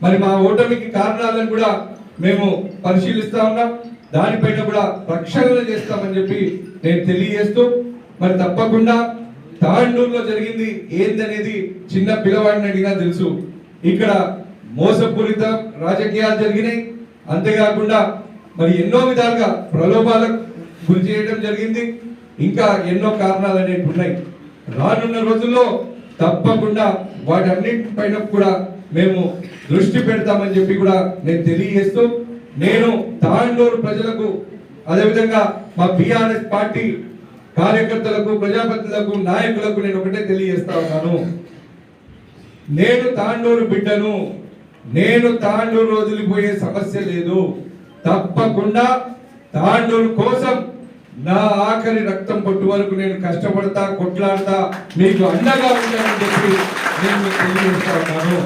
మరి మా ఓటమికి కారణాలను కూడా మేము పరిశీలిస్తా ఉన్నాం, దానిపైన కూడా ప్రక్షాళన చేస్తామని చెప్పి నేను తెలియజేస్తూ, మరి తప్పకుండా తాండూరులో జరిగింది ఏందనేది చిన్న పిల్లవాడిని అడిగినా తెలుసు. ఇక్కడ మోసపూరిత రాజకీయాలు జరిగినాయి, అంతేకాకుండా మరి ఎన్నో విధాలుగా ప్రలోభాలకు గురి చేయడం జరిగింది, ఇంకా ఎన్నో కారణాలు అనేవి ఉన్నాయి. రానున్న రోజుల్లో తప్పకుండా వాటన్నిటిపైన కూడా మేము దృష్టి పెడతామని చెప్పి కూడా నేను తెలియజేస్తూ, నేను తాండూరు ప్రజలకు అదేవిధంగా మా బీఆర్ఎస్ పార్టీ కార్యకర్తలకు, ప్రజాప్రతినిధులకు, నాయకులకు నేను ఒకటే తెలియజేస్తా ఉన్నాను. నేను తాండూరు బిడ్డను, నేను తాండూరు వదిలిపోయే సమస్య లేదు. తప్పకుండా తాండూరు కోసం నా ఆఖరి రక్తం పొట్టు వరకు నేను కష్టపడతా, కొట్లాడతా, మీకు అండగా ఉంటానని చెప్పి నేను తెలియజేస్తా ఉన్నాను.